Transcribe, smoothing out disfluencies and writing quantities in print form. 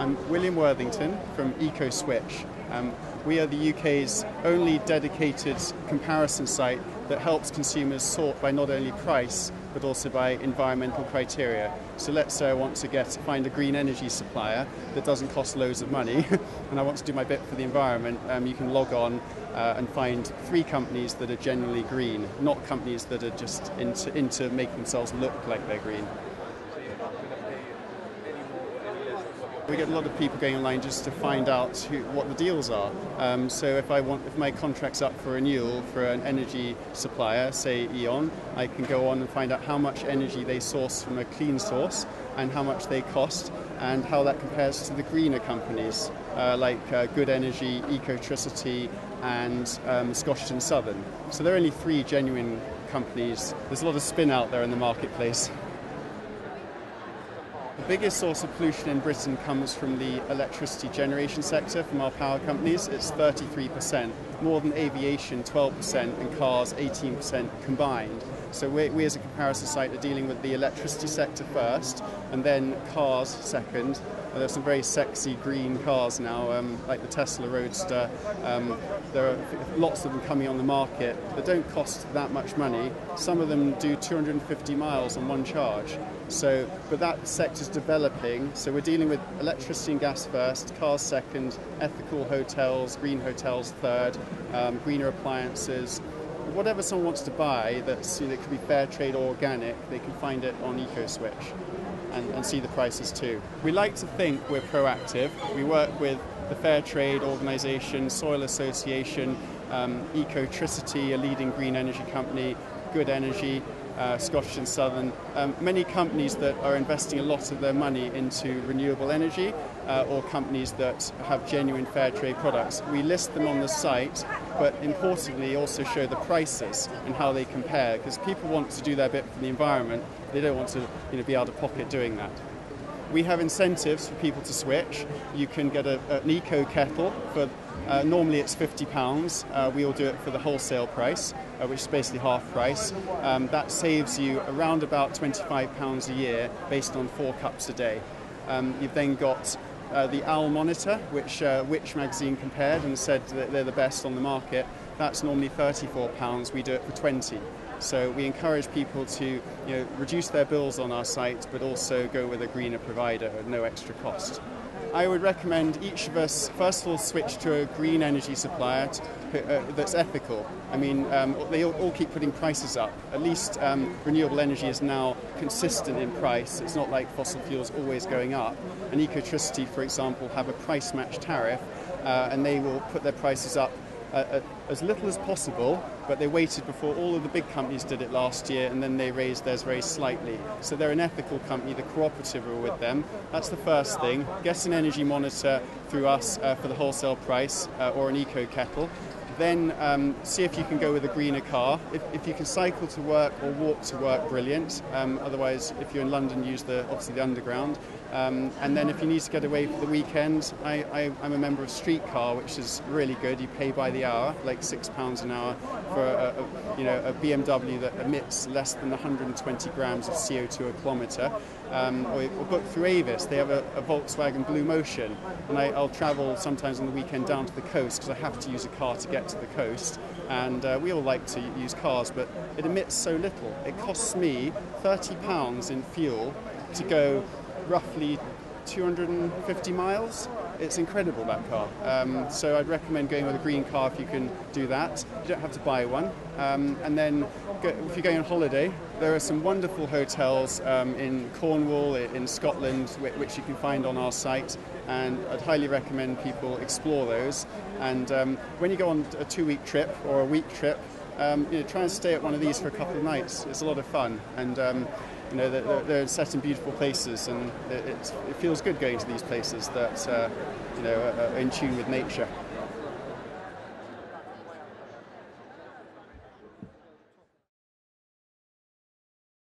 I'm William Worthington from Ecoswitch. We are the UK's only dedicated comparison site that helps consumers sort by not only price but also by environmental criteria. So let's say I want to find a green energy supplier that doesn't cost loads of money and I want to do my bit for the environment. You can log on and find 3 companies that are genuinely green, not companies that are just into making themselves look like they're green. We get a lot of people going online just to find out what the deals are. So if my contract's up for renewal for an energy supplier, say E.ON, I can go on and find out how much energy they source from a clean source and how much they cost and how that compares to the greener companies like Good Energy, Ecotricity and Scottish and Southern. So there are only 3 genuine companies. There's a lot of spin out there in the marketplace. The biggest source of pollution in Britain comes from the electricity generation sector, from our power companies. It's 33%, more than aviation, 12%, and cars, 18% combined. So we as a comparison site are dealing with the electricity sector first, and then cars second. There's some very sexy green cars now, like the Tesla Roadster. There are lots of them coming on the market that don't cost that much money. Some of them do 250 miles on one charge. But that sector's developing, so we're dealing with electricity and gas first, cars second, ethical hotels, green hotels third, greener appliances. Whatever someone wants to buy that could be fair trade or organic, they can find it on Ecoswitch and see the prices too. We like to think we're proactive. We work with the Fair Trade Organisation, Soil Association, Ecotricity, a leading green energy company, Good Energy, Scottish and Southern, many companies that are investing a lot of their money into renewable energy or companies that have genuine fair trade products. We list them on the site, but importantly also show the prices and how they compare, because people want to do their bit for the environment. They don't want to be out of pocket doing that. We have incentives for people to switch. You can get an eco kettle for normally it's £50. We will do it for the wholesale price, which is basically half price. That saves you around about £25 a year based on 4 cups a day. You've then got the Owl Monitor, which Which magazine compared and said that they're the best on the market. That's normally £34. We do it for 20. So we encourage people to reduce their bills on our site, but also go with a greener provider at no extra cost. I would recommend each of us, first of all, switch to a green energy supplier that's ethical. I mean, they all keep putting prices up. At least renewable energy is now consistent in price. It's not like fossil fuels always going up. And Ecotricity, for example, have a price match tariff, and they will put their prices up as little as possible, but they waited before all of the big companies did it last year, and then they raised theirs very slightly. So they're an ethical company, the cooperative are with them. That's the first thing. Get an energy monitor through us for the wholesale price, or an eco kettle. Then see if you can go with a greener car. If you can cycle to work or walk to work, brilliant. Otherwise, if you're in London, use obviously the Underground. And then if you need to get away for the weekend, I'm a member of Streetcar, which is really good. You pay by the hour, like £6 an hour for a BMW that emits less than 120 grams of CO2 a kilometre. Or book through Avis. They have a Volkswagen Blue Motion, and I'll travel sometimes on the weekend down to the coast because I have to use a car to get to the coast. And we all like to use cars, but it emits so little. It costs me £30 in fuel to go roughly 250 miles. It's incredible, that car. So I'd recommend going with a green car if you can do that. You don't have to buy one. And then if you're going on holiday, there are some wonderful hotels in Cornwall, in Scotland, which you can find on our site. And I'd highly recommend people explore those. And when you go on a 2-week trip or a week trip, try and stay at one of these for a couple of nights. It's a lot of fun. And they're set in beautiful places, and it feels good going to these places that are in tune with nature.